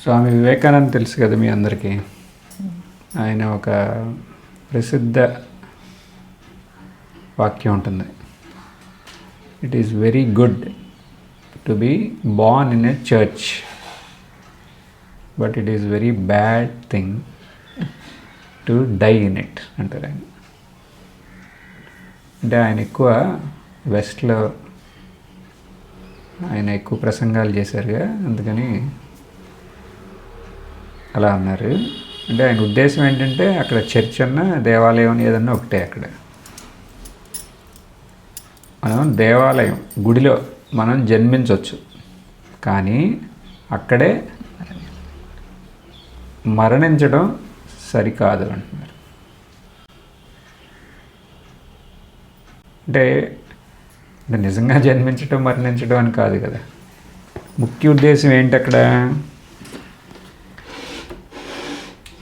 స్వామి వివేకానంద తెలుసు కదా మీ అందరికీ. ఆయన ఒక ప్రసిద్ధ వాక్యం ఉంటుంది, it is very good to be born in a church, but it is very bad thing to die in it అంటారు ఆయన. అంటే ఆయన ఎక్కువ వెస్ట్లో ఆయన ఎక్కువ ప్రసంగాలు చేశారుగా, అందుకని అలా అన్నారు. అంటే ఆయన ఉద్దేశం ఏంటంటే అక్కడ చర్చ్ అన్న దేవాలయం ఏదన్నా ఒకటే. అక్కడ మనం దేవాలయం గుడిలో మనం జన్మించవచ్చు, కానీ అక్కడే మరణించడం సరికాదు అంటున్నారు. అంటే నిజంగా జన్మించడం మరణించడం అని కాదు కదా. ముఖ్య ఉద్దేశం ఏంటి అక్కడ?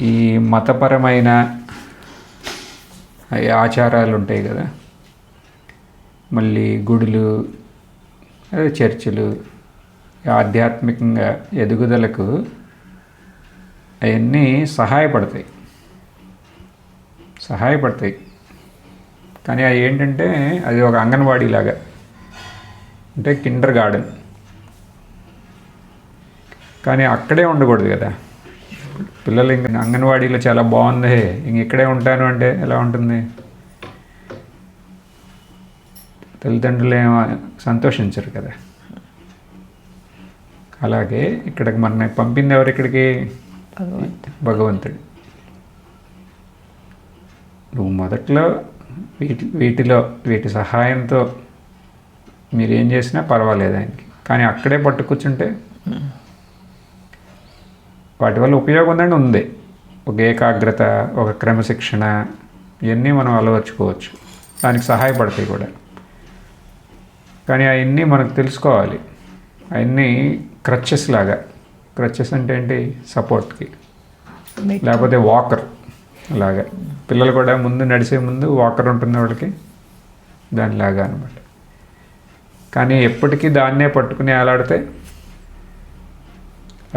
ఈ మతపరమైన ఆచారాలు ఉంటాయి కదా, మళ్ళీ గుడులు, చర్చిలు, ఆధ్యాత్మికంగా ఎదుగుదలకు అవన్నీ సహాయపడతాయి. కానీ అది ఏంటంటే అది ఒక అంగన్వాడీ లాగా, అంటే కిండర్ గార్డెన్. కానీ అక్కడే ఉండకూడదు కదా. పిల్లలు ఇంక అంగన్వాడీలో చాలా బాగుంది, ఇంక ఇక్కడే ఉంటాను అంటే ఎలా ఉంటుంది? తల్లిదండ్రులు ఏమో సంతోషించరు కదా. అలాగే ఇక్కడికి మన పంపింది ఎవరు? ఇక్కడికి భగవంతుడు. నువ్వు మొదట్లో వీటి సహాయంతో మీరు ఏం చేసినా పర్వాలేదు ఆయనకి, కానీ అక్కడే పట్టు కూర్చుంటే వాటి వల్ల ఉపయోగం ఉందండి ఉంది. ఒక ఏకాగ్రత, ఒక క్రమశిక్షణ, ఇవన్నీ మనం అలవర్చుకోవచ్చు, దానికి సహాయపడతాయి కూడా. కానీ అవన్నీ మనకు తెలుసుకోవాలి. అవన్నీ క్రచెస్ లాగా. క్రచెస్ అంటే ఏంటి? సపోర్ట్కి, లేకపోతే వాకర్ లాగా. పిల్లలు కూడా ముందు నడిచే ముందు వాకర్ ఉంటుంది వాళ్ళకి, దానిలాగా అనమాట. కానీ ఎప్పటికీ దాన్నే పట్టుకుని వేలాడితే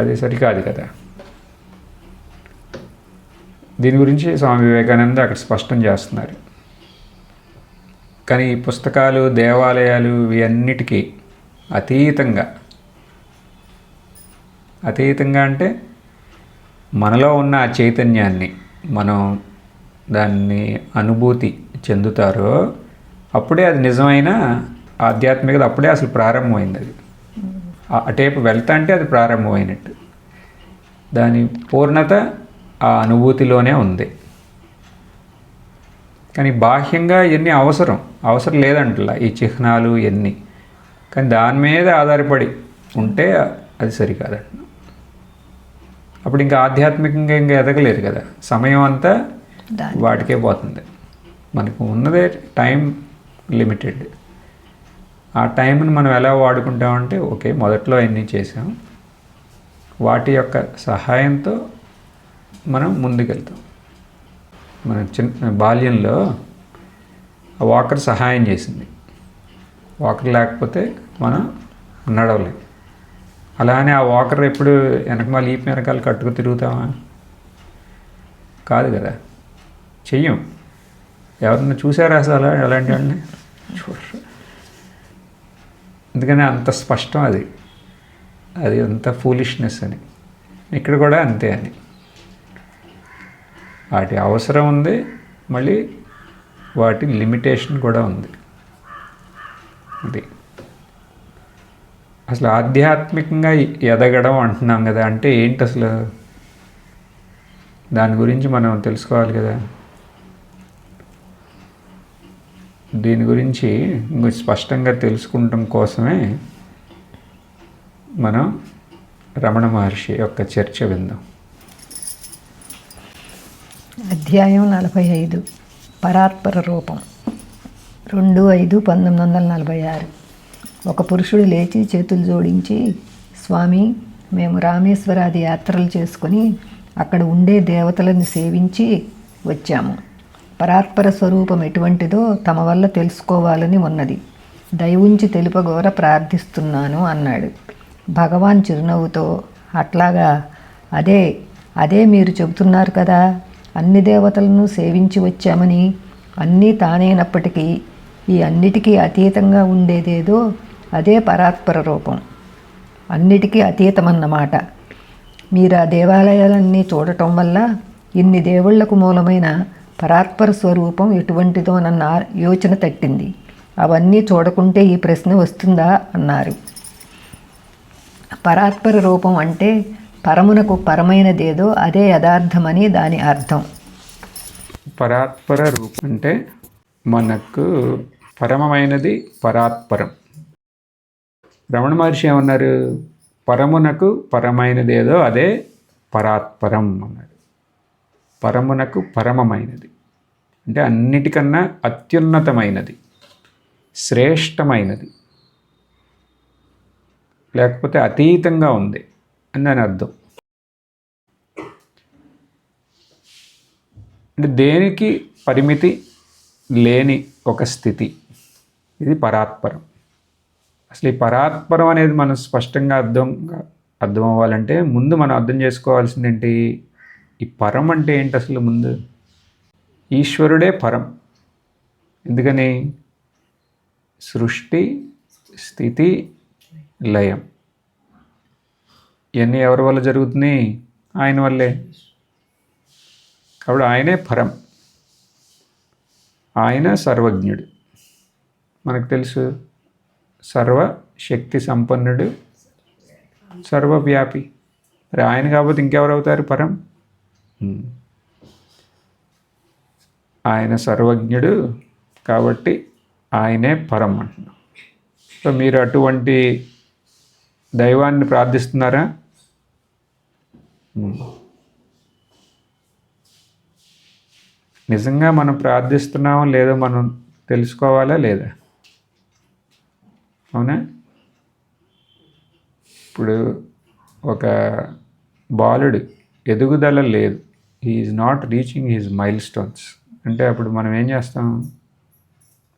అది సరికాదు కదా. దీని గురించి స్వామి వివేకానంద అక్కడ స్పష్టం చేస్తున్నారు. కానీ ఈ పుస్తకాలు, దేవాలయాలు ఇవన్నిటికీ అతీతంగా అంటే మనలో ఉన్న ఆ చైతన్యాన్ని మనం దాన్ని అనుభూతి చెందుతారో అప్పుడే అది నిజమైన ఆధ్యాత్మికత, అప్పుడే అసలు ప్రారంభమైంది. అది అటేపు వెళ్తా అంటే అది ప్రారంభమైనట్టు. దాని పూర్ణత ఆ అనుభూతిలోనే ఉంది. కానీ బాహ్యంగా ఇవన్నీ అవసరం లేదంటలా, ఈ చిహ్నాలు ఇవన్నీ. కానీ దాని మీద ఆధారపడి ఉంటే అది సరికాదంట. అప్పుడు ఇంకా ఆధ్యాత్మికంగా ఇంకా ఎదగలేరు కదా. సమయం అంతా వాటికే పోతుంది. మనకు ఉన్నదే టైం లిమిటెడ్. ఆ టైంని మనం ఎలా వాడుకుంటామంటే, ఓకే మొదట్లో అన్నీ చేసాం, వాటి యొక్క సహాయంతో మనం ముందుకెళ్తాం. మన బాల్యంలో ఆ వాకర్ సహాయం చేసింది. వాకర్ లేకపోతే మనం నడవలేం. అలానే ఆ వాకర్ ఎప్పుడు వెనకమాల ఈపు వెనకాల కట్టుకు తిరుగుతామా? కాదు కదా, చెయ్యం. ఎవరన్నా చూసారా అసలు ఎలాంటి వాళ్ళని? చూడరు. ఎందుకని అంత స్పష్టం అది అంత ఫూలిష్నెస్ అని. ఇక్కడ కూడా అంతే అని. వాటి అవసరం ఉంది, మళ్ళీ వాటి లిమిటేషన్ కూడా ఉంది. అది అసలు ఆధ్యాత్మికంగా ఎదగడం అంటున్నాం కదా, అంటే ఏంటి అసలు? దాని గురించి మనం తెలుసుకోవాలి కదా. దీని గురించి ఇంకొంచెం స్పష్టంగా తెలుసుకుంటాం కోసమే మనం రమణ మహర్షి యొక్క చర్చ విందాం. అధ్యాయం 45, పరాత్పర రూపం. 2/5/1946. ఒక పురుషుడు లేచి చేతులు జోడించి, స్వామి, మేము రామేశ్వరాది యాత్రలు చేసుకుని అక్కడ ఉండే దేవతలను సేవించి వచ్చాము. పరాత్పర స్వరూపం ఎటువంటిదో తమ వల్ల తెలుసుకోవాలని ఉన్నది. దయవుంచి తెలుపగోర ప్రార్థిస్తున్నాను అన్నాడు. భగవాన్ చిరునవ్వుతో, అట్లాగా అదే అదే మీరు చెబుతున్నారు కదా, అన్ని దేవతలను సేవించి వచ్చామని. అన్నీ తానైనప్పటికీ ఈ అన్నిటికీ అతీతంగా ఉండేదేదో అదే పరాత్పర రూపం, అన్నిటికీ అతీతమన్నమాట. మీరు ఆ దేవాలయాలన్నీ చూడటం వల్ల ఇన్ని దేవుళ్లకు మూలమైన పరాత్పర స్వరూపం ఎటువంటిదోనన్న యోచన తట్టింది. అవన్నీ చూడకుంటే ఈ ప్రశ్న వస్తుందా అన్నారు. పరాత్పర రూపం అంటే పరమునకు పరమైనదేదో అదే యథార్థమని దాని అర్థం. పరాత్పర రూపం అంటే మనకు పరమమైనది పరాత్పరం. రమణ మహర్షి ఏమన్నారు? పరమునకు పరమైనదేదో అదే పరాత్పరం అన్నాడు. పరమునకు పరమమైనది అంటే అన్నిటికన్నా అత్యున్నతమైనది, శ్రేష్టమైనది, లేకపోతే అతీతంగా ఉంది అని దాని అర్థం. అంటే దేనికి పరిమితి లేని ఒక స్థితి, ఇది పరాత్పరం. అసలు ఈ పరాత్పరం అనేది మనం స్పష్టంగా అర్థం అవ్వాలంటే ముందు మనం అర్థం చేసుకోవాల్సింది ఏంటి? ఈ పరం అంటే ఏంటి అసలు? ముందు ఈశ్వరుడే పరం. ఎందుకని? సృష్టి, స్థితి, లయం ఇవన్నీ ఎవరి వల్ల జరుగుతున్నాయి? ఆయన వల్లే. కాబట్టి ఆయనే పరం, ఆయన సర్వజ్ఞుడు. మనకు తెలుసు, సర్వశక్తి సంపన్నుడు, సర్వవ్యాపి. మరి ఆయన కాబట్టి ఇంకెవరు అవుతారు పరం? ఆయన సర్వజ్ఞుడు కాబట్టి ఆయనే పరం అంటున్నాం. సో మీరు అటువంటి దైవాన్ని ప్రార్థిస్తున్నారా? నిజంగా మనం ప్రార్థిస్తున్నామో లేదో మనం తెలుసుకోవాలా లేదా? అవునా? ఇప్పుడు ఒక బాలుడు ఎదుగుదల లేదు, is not reaching his milestones అంటే అప్పుడు మనం ఏం చేస్తాం?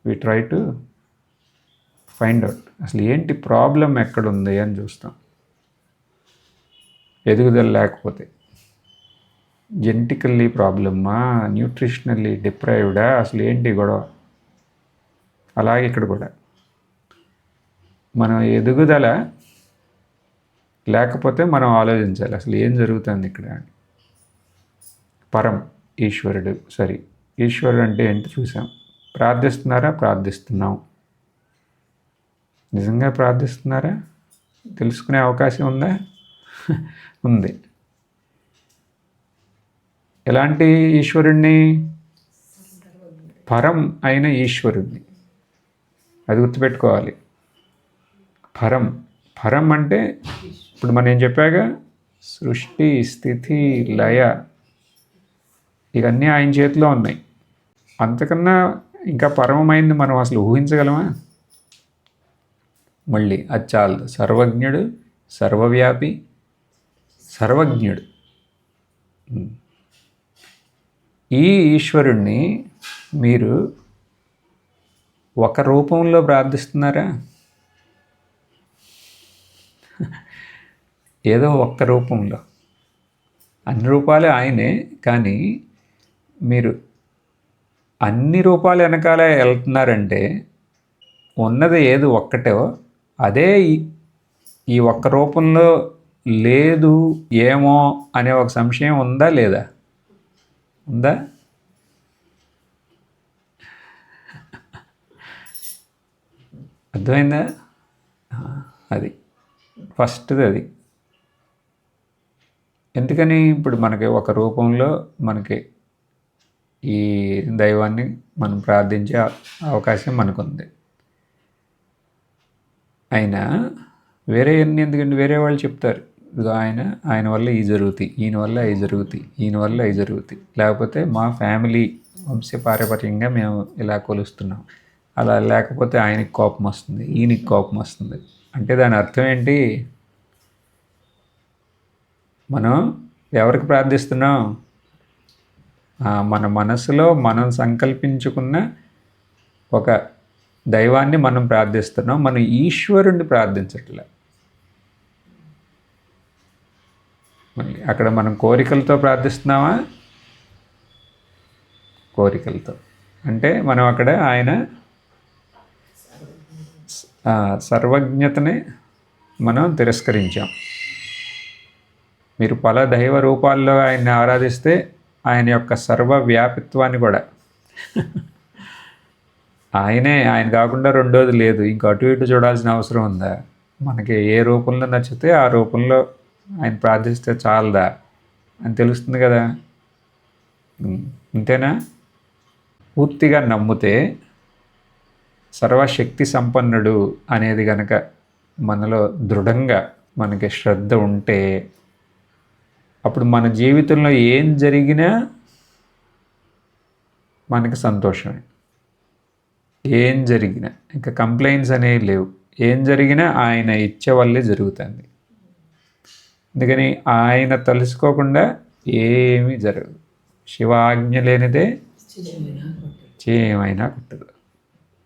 We try to find out అసలు ఏంటి ప్రాబ్లం ఎక్కడుంది అని చూస్తాం. ఎదుగుదల లేకపోతే జెనెటికల్లీ ప్రాబ్లమ్మా, న్యూట్రిషనల్లీ డిప్రైవ్డా, అసలు ఏంటి గొడవ? అలాగే ఇక్కడ కూడా మనం ఎదుగుదల లేకపోతే మనం ఆలోచించాలి అసలు ఏం జరుగుతుంది ఇక్కడ. పరం ఈశ్వరుడు. సరే, ఈశ్వరుడు అంటే ఏంటి చూసాం. ప్రార్థిస్తున్నారా? ప్రార్థిస్తున్నాం. నిజంగా ప్రార్థిస్తున్నారా? తెలుసుకునే అవకాశం ఉందా? ఉంది. ఎలాంటి ఈశ్వరుణ్ణి? పరం అయిన ఈశ్వరుణ్ణి. అది గుర్తుపెట్టుకోవాలి. పరం. పరం అంటే ఇప్పుడు మనం ఏం చెప్పాగా, సృష్టి, స్థితి, లయ ఇవన్నీ ఆయన చేతిలో ఉన్నాయి. అంతకన్నా ఇంకా పరమమైంది మనం అసలు ఊహించగలమా? మళ్ళీ అది చాలు. సర్వజ్ఞుడు, సర్వవ్యాపి, సర్వజ్ఞుడు. ఈ ఈశ్వరుణ్ణి మీరు ఒక రూపంలో ప్రార్థిస్తున్నారా? ఏదో ఒక్క రూపంలో. అన్ని రూపాలే ఆయనే, కానీ మీరు అన్ని రూపాలు వెనకాల వెళ్తున్నారంటే ఉన్నది ఏది ఒక్కటో అదే ఈ ఒక్క రూపంలో లేదు ఏమో అనే ఒక సంశయం ఉందా లేదా? ఉందా? అర్థమైందా? అది ఫస్ట్ది. అది ఎందుకని ఇప్పుడు మనకి ఒక రూపంలో మనకి ఈ దైవాన్ని మనం ప్రార్థించే అవకాశం మనకుంది. అయినా వేరే అన్ని ఎందుకంటే వేరే వాళ్ళు చెప్తారు, ఇదిగో ఆయన వల్ల ఈ జరుగుతాయి, ఈయన వల్ల అవి జరుగుతాయి, ఈయన వల్ల అవి జరుగుతాయి, లేకపోతే మా ఫ్యామిలీ వంశపారపర్యంగా మేము ఇలా కొలుస్తున్నాం, అలా లేకపోతే ఆయనకి కోపం వస్తుంది, ఈయనకి కోపం వస్తుంది. అంటే దాని అర్థం ఏంటి? మనం ఎవరికి ప్రార్థిస్తున్నాం? మన మనసులో మనం సంకల్పించుకున్న ఒక దైవాన్ని మనం ప్రార్థిస్తున్నాం. మనం ఈశ్వరుణ్ణి ప్రార్థించట్లే. మళ్ళీ అక్కడ మనం కోరికలతో ప్రార్థిస్తున్నామా? కోరికలతో. అంటే మనం అక్కడ ఆయన సర్వజ్ఞతని మనం తిరస్కరించాం. మీరు పల దైవ రూపాల్లో ఆయన్ని ఆరాధిస్తే ఆయన యొక్క సర్వవ్యాపిత్వాన్ని కూడా ఆయన కాకుండా రెండోది లేదు. ఇంక అటు ఇటు చూడాల్సిన అవసరం ఉందా? మనకి ఏ రూపంలో నచ్చితే ఆ రూపంలో ఆయన ప్రార్థిస్తే చాలదా అని తెలుస్తుంది కదా. అంతేనా? పూర్తిగా నమ్మితే సర్వశక్తి సంపన్నుడు అనేది కనుక మనలో దృఢంగా మనకి శ్రద్ధ ఉంటే అప్పుడు మన జీవితంలో ఏం జరిగినా మనకి సంతోషమే. ఏం జరిగినా ఇంకా కంప్లైంట్స్ అనేవి లేవు. ఏం జరిగినా ఆయన ఇచ్చే వల్లే జరుగుతుంది. అందుకని ఆయన తలుసుకోకుండా ఏమీ జరగదు. శివ ఆజ్ఞ లేనిదే చేయమైనా కుట్టదు.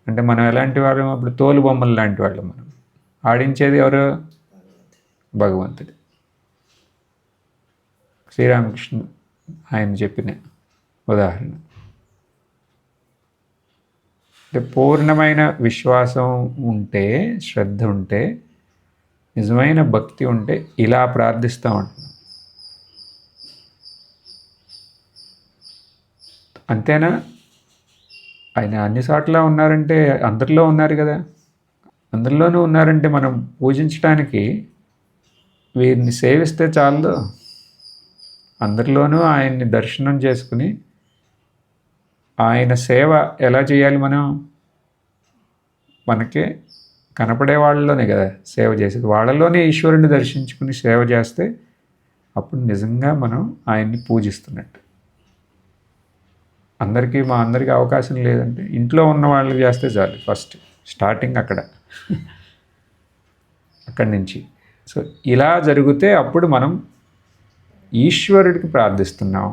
అంటే మనం ఎలాంటి వాళ్ళం? అప్పుడు తోలు బొమ్మలు లాంటి వాళ్ళు. మనం ఆడించేది ఎవరు? భగవంతుడు. శ్రీరామకృష్ణ ఆయన చెప్పిన ఉదాహరణ. అంటే పూర్ణమైన విశ్వాసం ఉంటే, శ్రద్ధ ఉంటే, నిజమైన భక్తి ఉంటే ఇలా ప్రార్థిస్తూ ఉంటున్నాం. అంతేనా? ఆయన అన్ని చోట్ల ఉన్నారంటే అందరిలో ఉన్నారు కదా. అందరిలోనూ ఉన్నారంటే మనం పూజించడానికి వీరిని సేవిస్తే చాలదు. అందరిలోనూ ఆయన్ని దర్శనం చేసుకుని ఆయన సేవ ఎలా చేయాలి? మనకి కనపడే వాళ్ళలోనే కదా సేవ చేసేది. వాళ్ళలోనే ఈశ్వరుని దర్శించుకుని సేవ చేస్తే అప్పుడు నిజంగా మనం ఆయన్ని పూజిస్తున్నట్టు. మా అందరికీ అవకాశం లేదంటే ఇంట్లో ఉన్న వాళ్ళు చేస్తే చాలు. ఫస్ట్ స్టార్టింగ్ అక్కడి నుంచి. సో ఇలా జరిగితే అప్పుడు మనం ఈశ్వరుడికి ప్రార్థిస్తున్నాం.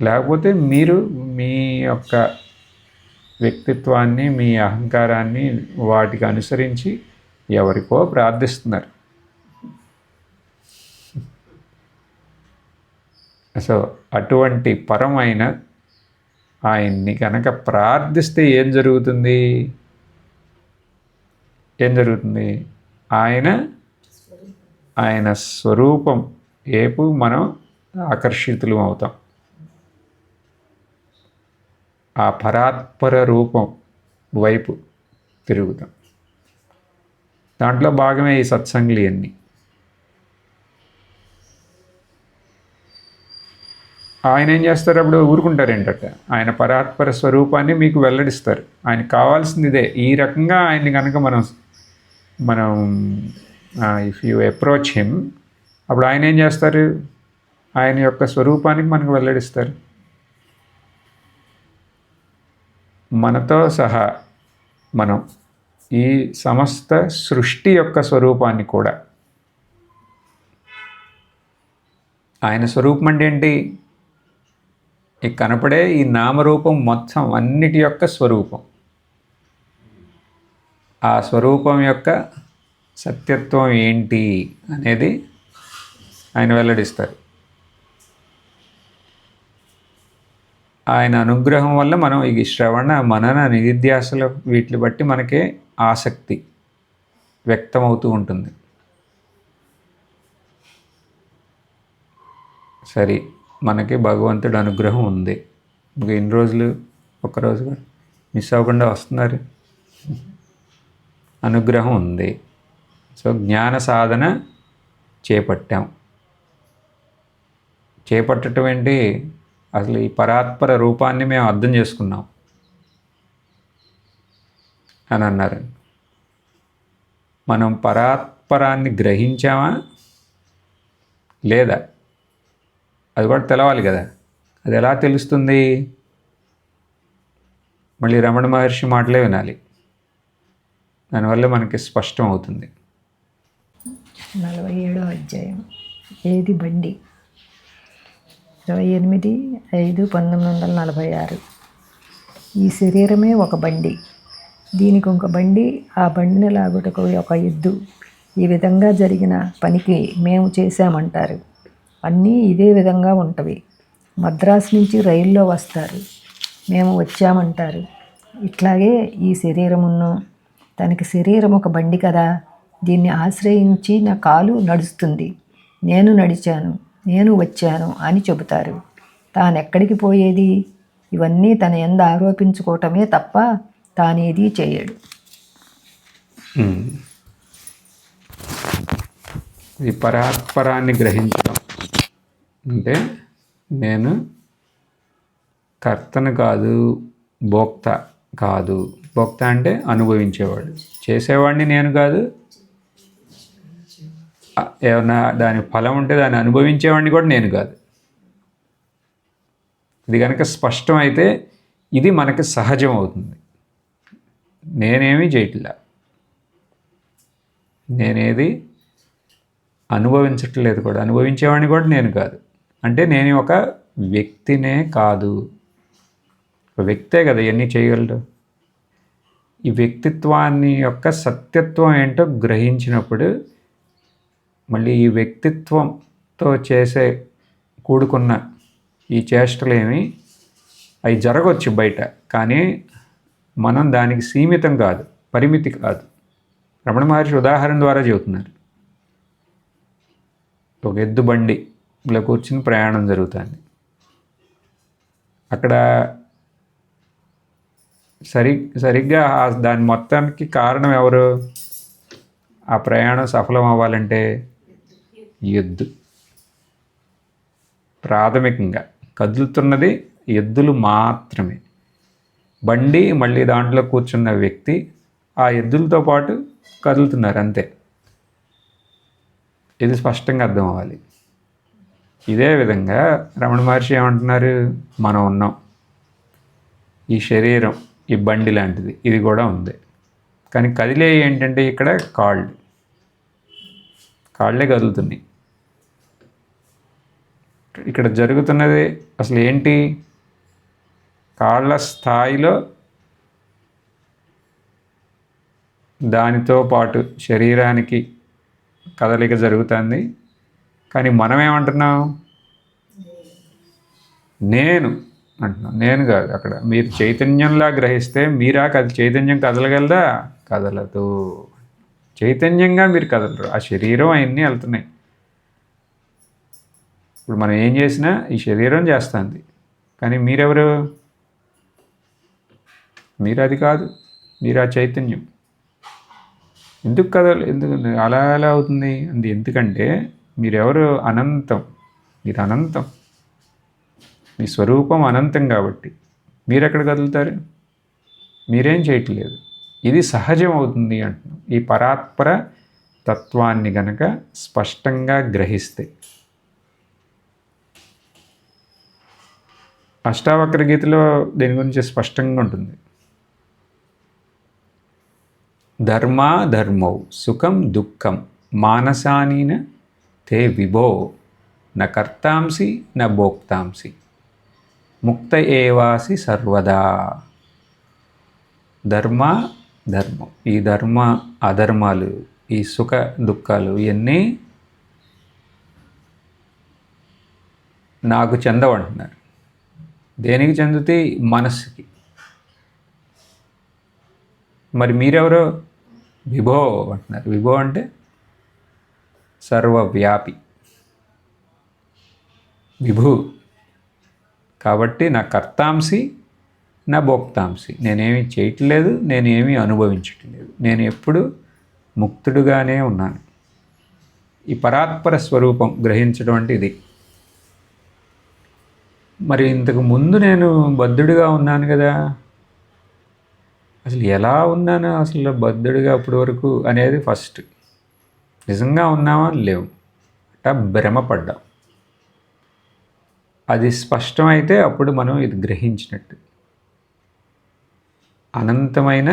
లేకపోతే మీరు మీ యొక్క వ్యక్తిత్వాన్ని, మీ అహంకారాన్ని వాటికి అనుసరించి ఎవరికో ప్రార్థిస్తున్నారు. సో అటువంటి పరమైన ఆయన్ని కనుక ప్రార్థిస్తే ఏం జరుగుతుంది? ఆయన స్వరూపం ఏపు మనం ఆకర్షితులు అవుతాం. ఆ పరాత్పర రూపం వైపు తిరుగుతాం. దాంట్లో భాగమే ఈ సత్సంగులు అన్నీ. ఆయన ఏం చేస్తారు? అప్పుడు ఊరుకుంటారేంటట? ఆయన పరాత్పర స్వరూపాన్ని మీకు వెల్లడిస్తారు. ఆయనకు కావాల్సింది ఇదే. ఈ రకంగా ఆయన్ని కనుక మనం ఇఫ్ యూ అప్రోచ్ హిమ్, అప్పుడు ఆయన ఏం చేస్తారు? ఆయన యొక్క స్వరూపానికి మనకు వెల్లడిస్తారు. మనతో సహా మనం ఈ సమస్త సృష్టి యొక్క స్వరూపాన్ని కూడా, ఆయన స్వరూపం అంటే ఏంటి? ఈ కనపడే ఈ నామరూపం మొత్తం అన్నిటి యొక్క స్వరూపం. ఆ స్వరూపం యొక్క సత్యత్వం ఏంటి అనేది ఆయన వెల్లడిస్తారు. ఆయన అనుగ్రహం వల్ల మనం ఈ శ్రవణ మనన నిధిధ్యాసల వీటిని బట్టి మనకే ఆసక్తి వ్యక్తమవుతూ ఉంటుంది. సరే, మనకి భగవంతుడి అనుగ్రహం ఉంది. ఇంకా ఇన్ని రోజులు ఒక్కరోజు మిస్ అవ్వకుండా వస్తున్నారు. అనుగ్రహం ఉంది. సో జ్ఞాన సాధన చేపట్టడం ఏంటి? అసలు ఈ పరాత్పర రూపాన్ని మేము అర్థం చేసుకున్నాం అని అన్నారు. మనం పరాత్పరాన్ని గ్రహించామా లేదా? అది కూడా తెలవాలి కదా. అది ఎలా తెలుస్తుంది? మళ్ళీ రమణ మహర్షి మాటలే వినాలి. దానివల్ల మనకి స్పష్టం అవుతుంది. 47వ అధ్యాయం. ఏది బండి? 28/5/1946. ఈ శరీరమే ఒక బండి, దీనికి ఒక బండి, ఆ బండిని లాగుటకు ఒక ఎద్దు, ఈ విధంగా జరిగిన పనికి మేము చేశామంటారు. అన్నీ ఇదే విధంగా ఉంటవి. మద్రాసు నుంచి రైల్లో వస్తారు, మేము వచ్చామంటారు. ఇట్లాగే ఈ శరీరమును, తనకి శరీరం ఒక బండి కదా, దీన్ని ఆశ్రయించి నా కాలు నడుస్తుంది, నేను నడిచాను, నేను వచ్చాను అని చెబుతారు. తానెక్కడికి పోయేది? ఇవన్నీ తన యందు ఆరోపించుకోవటమే తప్ప తానేది చేయడు. ఈ పరాత్పరాన్ని గ్రహించడం అంటే నేను కర్తను కాదు, భోక్త కాదు. భోక్త అంటే అనుభవించేవాడు, చేసేవాడిని నేను కాదు. ఏమన్నా దాని ఫలం ఉంటే దాన్ని అనుభవించేవాడిని కూడా నేను కాదు. ఇది కనుక స్పష్టమైతే ఇది మనకి సహజం అవుతుంది. నేనేమీ చేయట్లా, నేనేది అనుభవించట్లేదు కూడా, అనుభవించేవాడిని కూడా నేను కాదు. అంటే నేను ఒక వ్యక్తినే కాదు. ఒక వ్యక్తే కదా ఇవన్నీ చేయగలడు. ఈ వ్యక్తిత్వాన్ని యొక్క సత్యత్వం ఏంటో గ్రహించినప్పుడు మళ్ళీ ఈ వ్యక్తిత్వంతో కూడుకున్న ఈ చేష్టలేమి అవి జరగవచ్చు బయట, కానీ మనం దానికి సీమితం కాదు, పరిమితి కాదు. రమణ మహర్షి ఉదాహరణ ద్వారా చెబుతున్నారు. ఒక ఎద్దు బండిలో కూర్చుని ప్రయాణం జరుగుతుంది. అక్కడ సరిగ్గా దాని మొత్తానికి కారణం ఎవరు? ఆ ప్రయాణం సఫలం అవ్వాలంటే ఎద్దు. ప్రాథమికంగా కదులుతున్నది ఎద్దులు మాత్రమే. బండి మళ్ళీ దాంట్లో కూర్చున్న వ్యక్తి ఆ ఎద్దులతో పాటు కదులుతున్నారు, అంతే. ఇది స్పష్టంగా అర్థం అవ్వాలి. ఇదే విధంగా రమణ మహర్షి ఏమంటున్నారు? మనం ఉన్నాం, ఈ శరీరం ఈ బండి లాంటిది, ఇది కూడా ఉంది. కానీ కదిలే ఏంటంటే ఇక్కడ కాళ్ళే కదులుతున్నాయి. ఇక్కడ జరుగుతున్నది అసలు ఏంటి? కాళ్ళ స్థాయిలో దానితో పాటు శరీరానికి కదలిక జరుగుతుంది. కానీ మనం ఏమంటున్నాం? నేను అంటున్నాం, నేను కాదు. అక్కడ మీరు చైతన్యంలా గ్రహిస్తే మీరా చైతన్యం కదలగలదా? కదలదు. చైతన్యంగా మీరు కదలరు, ఆ శరీరం అవన్నీ వెళ్తున్నాయి. ఇప్పుడు మనం ఏం చేసినా ఈ శరీరం చేస్తుంది, కానీ మీరెవరు? మీరు అది కాదు, మీరు ఆ చైతన్యం. ఎందుకు ఎందుకు అలా అవుతుంది? ఎందుకంటే మీరెవరు? అనంతం. మీరు అనంతం, మీ స్వరూపం అనంతం. కాబట్టి మీరెక్కడ కదులుతారు? మీరేం చేయట్లేదు. ఇది సహజం అవుతుంది అంటున్నాం. ఈ పరాత్పర తత్వాన్ని గనక స్పష్టంగా గ్రహిస్తే. అష్టావక్ర గీతలో దీని గురించి స్పష్టంగా ఉంటుంది. ధర్మౌ సుఖం దుఃఖం మానసానిన తే విభో న కర్తాంసి న భోక్తాంసి ముక్త ఏవాసి సర్వదా. ధర్మం, ఈ ధర్మ అధర్మాలు, ఈ సుఖ దుఃఖాలు ఇవన్నీ నాకు చెందవంటున్నారు. దేనికి చెందుతాయి? మనస్సుకి. మరి మీరెవరో? విభో అంటున్నారు. విభో అంటే సర్వవ్యాపి, విభు. కాబట్టి నా కర్తాంసి నా భోక్తాంసి, నేనేమి చేయట్లేదు, నేనేమి అనుభవించట్లేదు, నేను ఎప్పుడు ముక్తుడుగానే ఉన్నాను. ఈ పరాత్పర స్వరూపం గ్రహించడం అంటే ఇది. మరి ఇంతకు ముందు నేను బద్ధుడిగా ఉన్నాను కదా, అసలు ఎలా ఉన్నాను అసలు బద్ధుడిగా అప్పటి వరకు అనేది ఫస్ట్. నిజంగా ఉన్నామా? లేవు. అట్టా భ్రమపడ్డాం. అది స్పష్టమైతే అప్పుడు మనం ఇది గ్రహించినట్టు. అనంతమైన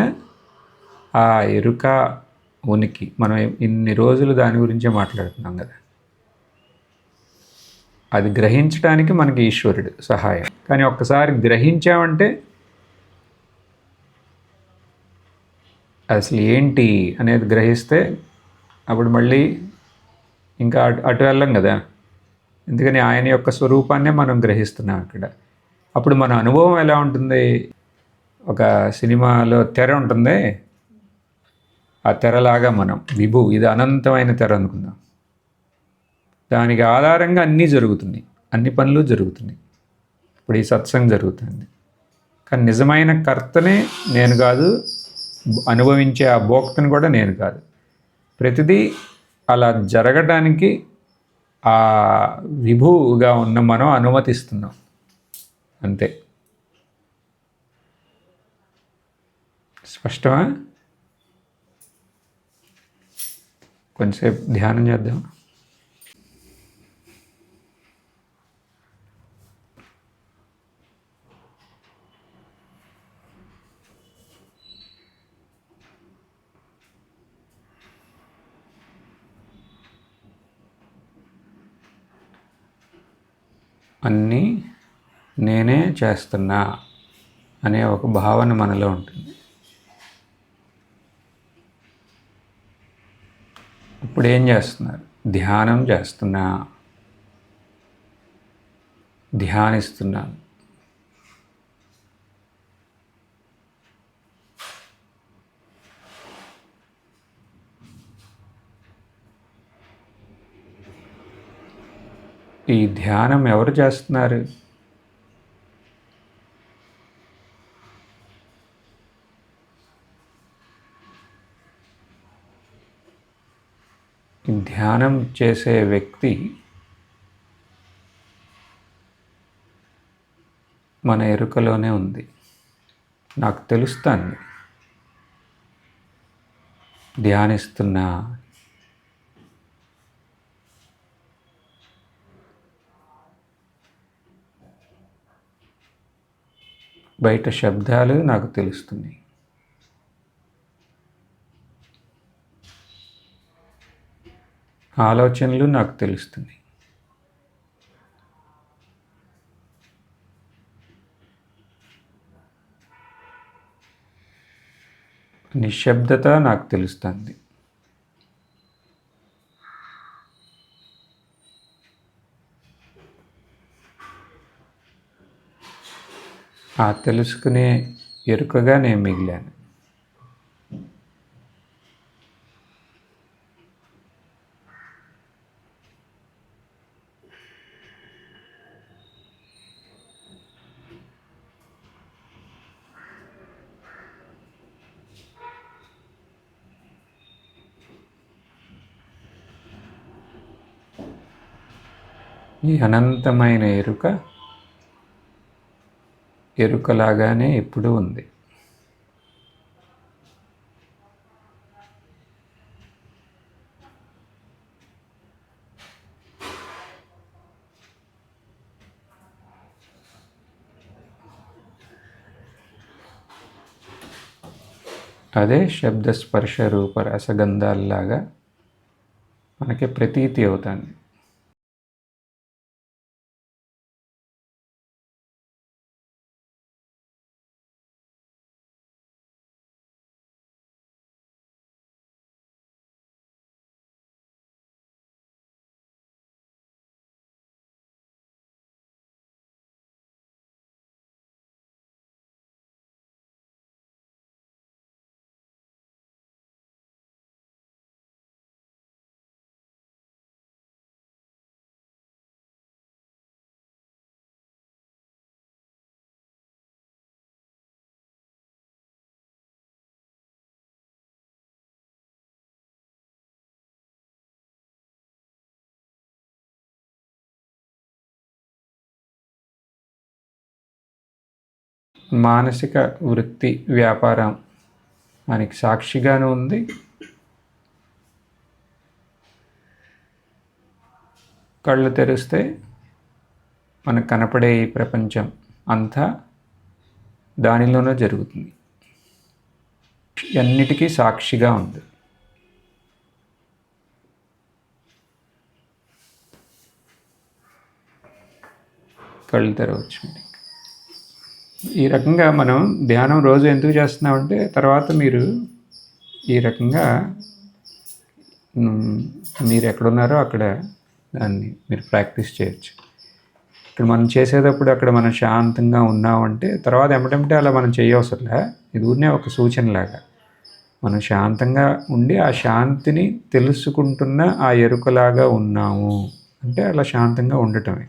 ఆ ఎరుక ఉనికి, మనం ఇన్ని రోజులు దాని గురించే మాట్లాడుతున్నాం కదా, అది గ్రహించడానికి మనకి ఈశ్వరుడు సహాయం. కానీ ఒక్కసారి గ్రహించామంటే అసలు ఏంటి అనేది గ్రహిస్తే అప్పుడు మళ్ళీ ఇంకా అటు వెళ్ళం కదా. ఎందుకని ఆయన యొక్క స్వరూపాన్నే మనం గ్రహిస్తున్నాం అక్కడ. అప్పుడు మన అనుభవం ఎలా ఉంటుంది? ఒక సినిమాలో తెర ఉంటుంది, ఆ తెరలాగా మనం విభు, ఇది అనంతమైన తెర అనుకుందాం. దానికి ఆధారంగా అన్నీ జరుగుతున్నాయి, అన్ని పనులు జరుగుతున్నాయి. ఇప్పుడు ఈ సత్సంగం జరుగుతుంది, కానీ నిజమైన కర్తనే నేను కాదు, అనుభవించే ఆ భోక్తను కూడా నేను కాదు. ప్రతిదీ అలా జరగడానికి ఆ విభువుగా ఉన్న మనం అనుమతిస్తున్నాం అంతే. స్పష్టమా? కొంచెంసేపు ధ్యానం చేద్దాం. అన్నీ నేనే చేస్తున్నా అనే ఒక భావన మనలో ఉంటుంది. ఇప్పుడు ఏం చేస్తున్నారు? ధ్యానం చేస్తున్నా, ధ్యానిస్తున్నాను. ఈ ధ్యానం ఎవరు చేస్తున్నారు? ఈ ధ్యానం చేసే వ్యక్తి మన ఎరుకలోనే ఉంది. నాకు తెలుస్తుంది ధ్యానిస్తున్నా. బయట శబ్దాలు నాకు తెలుస్తున్నాయి. ఆలోచనలు నాకు తెలుస్తున్నాయి. నిశ్శబ్దత నాకు తెలుస్తుంది. ఆ తెలుసుకునే ఎరుకగా నేను మిగిలాను. ఈ అనంతమైన ఎరుకలాగానే ఎప్పుడూ ఉంది. అదే శబ్ద స్పర్శ రూప రసగంధాల్లాగా మనకి ప్రతీతి అవుతుంది. మానసిక వృత్తి వ్యాపారం మనకి సాక్షిగాను ఉంది. కళ్ళు తెరిస్తే మనకు కనపడే ఈ ప్రపంచం అంతా దానిలోనే జరుగుతుంది. అన్నిటికీ సాక్షిగా ఉంది. కళ్ళు తెరవచ్చు. ఈ రకంగా మనం ధ్యానం రోజు ఎందుకు చేస్తున్నామంటే, తర్వాత మీరు ఈ రకంగా మీరు ఎక్కడున్నారో అక్కడ దాన్ని మీరు ప్రాక్టీస్ చేయొచ్చు. ఇక్కడ మనం చేసేటప్పుడు అక్కడ మనం శాంతంగా ఉన్నామంటే తర్వాత ఎమ్మటెమ్మటే అలా మనం చేయవసరంలే. ఇది ఊరినే ఒక సూచనలాగా మనం శాంతంగా ఉండి ఆ శాంతిని తెలుసుకుంటున్న ఆ ఎరుకలాగా ఉన్నాము అంటే అలా శాంతంగా ఉండటమే.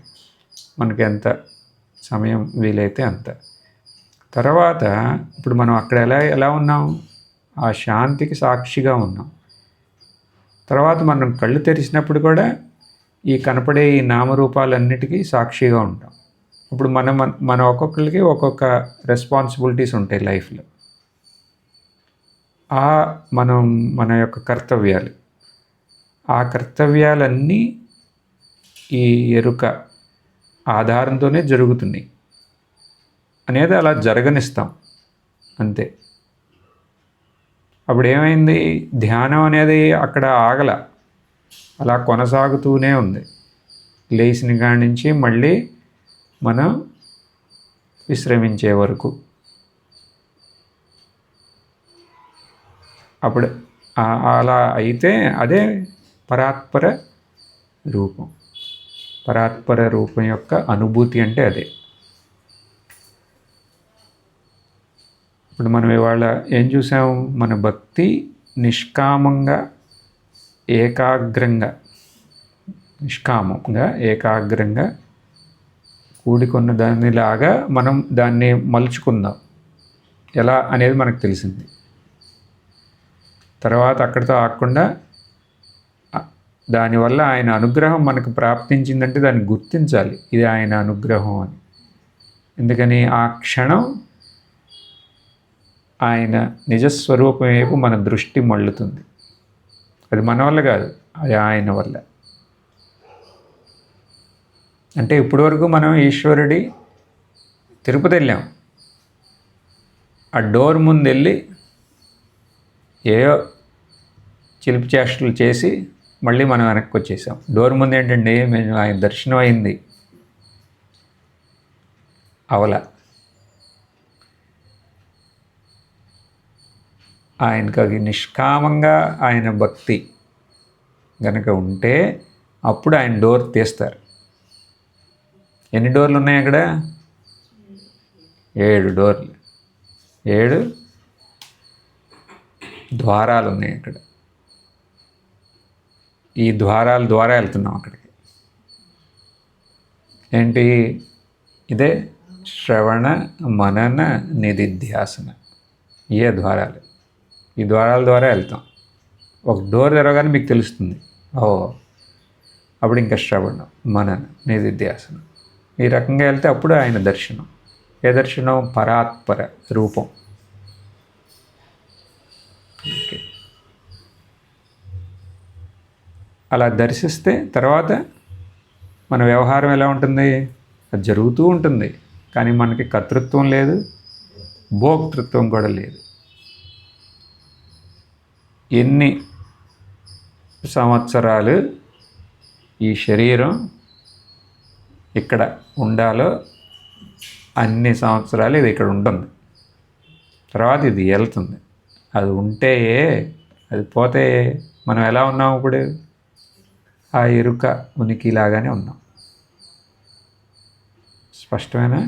మనకి ఎంత సమయం వీలైతే అంత. తర్వాత ఇప్పుడు మనం అక్కడ ఎలా ఉన్నాం, ఆ శాంతికి సాక్షిగా ఉన్నాం. తర్వాత మనం కళ్ళు తెరిచినప్పుడు కూడా ఈ కనపడే ఈ నామరూపాలన్నిటికీ సాక్షిగా ఉంటాం. ఇప్పుడు మన ఒక్కొక్కరికి ఒక్కొక్క రెస్పాన్సిబిలిటీస్ ఉంటాయి లైఫ్లో. మన యొక్క కర్తవ్యాలు, ఆ కర్తవ్యాలన్నీ ఈ ఎరుక ఆధారంతోనే జరుగుతున్నాయి అనేది అలా జరగనిస్తాం అంతే. అప్పుడు ఏమైంది, ధ్యానం అనేది అక్కడ ఆగల, అలా కొనసాగుతూనే ఉంది. లేచిన కాడి నుంచి మళ్ళీ మనం విశ్రమించే వరకు. అప్పుడు అలా అయితే అదే పరాత్పర రూపం. పరాత్పర రూపం యొక్క అనుభూతి అంటే అదే. ఇప్పుడు మనం ఇవాళ ఏం చూసాము, మన భక్తి నిష్కామంగా ఏకాగ్రంగా కూడికొన్న దానిలాగా మనం దాన్ని మలుచుకుందాం ఎలా అనేది మనకు తెలిసింది. తర్వాత అక్కడితో ఆగకుండా దానివల్ల ఆయన అనుగ్రహం మనకు ప్రాప్తించిందంటే దాన్ని గుర్తించాలి, ఇది ఆయన అనుగ్రహం అని. ఎందుకని ఆ క్షణం ఆయన నిజస్వరూపం వైపు మన దృష్టి మళ్ళుతుంది. అది మన వల్ల కాదు, అది ఆయన వల్ల. అంటే ఇప్పటివరకు మనం ఈశ్వరుడి తిరుపతి వెళ్ళాం, ఆ డోర్ ముందు వెళ్ళి ఏయో చిలిపి చేష్టలు చేసి మళ్ళీ మనం వెనక్కి వచ్చేసాం. డోర్ ముందు ఏంటండి, మేము ఆయన దర్శనం అయింది అవల. ఆయనకు అది నిష్కామంగా ఆయన భక్తి గనక ఉంటే అప్పుడు ఆయన డోర్ తీస్తారు. ఎన్ని డోర్లు ఉన్నాయి అక్కడ? 7 డోర్లు, 7 ద్వారాలు ఉన్నాయి అక్కడ. ఈ ద్వారాల ద్వారా వెళ్తున్నాం అక్కడికి. ఏంటి? ఇదే శ్రవణ మనన నిధిధ్యాసన. ఇయే ద్వారాలు. ఈ ద్వారాల ద్వారా వెళ్తాం. ఒక డోర్ తెరవగానే మీకు తెలుస్తుంది, అప్పుడు ఇంకా శ్రవణం మనన నిధిధ్యాసనం. ఈ రకంగా వెళ్తే అప్పుడు ఆయన దర్శనం. ఏ దర్శనం? పరాత్పర రూపం. ఓకే, అలా దర్శిస్తే తర్వాత మన వ్యవహారం ఎలా ఉంటుంది? అది జరుగుతూ ఉంటుంది, కానీ మనకి కర్తృత్వం లేదు, భోక్తృత్వం కూడా లేదు. ఎన్ని సంవత్సరాలు ఈ శరీరం ఇక్కడ ఉండాలో అన్ని సంవత్సరాలు ఇది ఇక్కడ ఉంటుంది. తర్వాత ఇది వెళ్తుంది. అది ఉంటే, అది పోతే మనం ఎలా ఉన్నాం ఇప్పుడు? ఆ ఎరుక ఉనికిలాగానే ఉన్నాం. స్పష్టమేనా?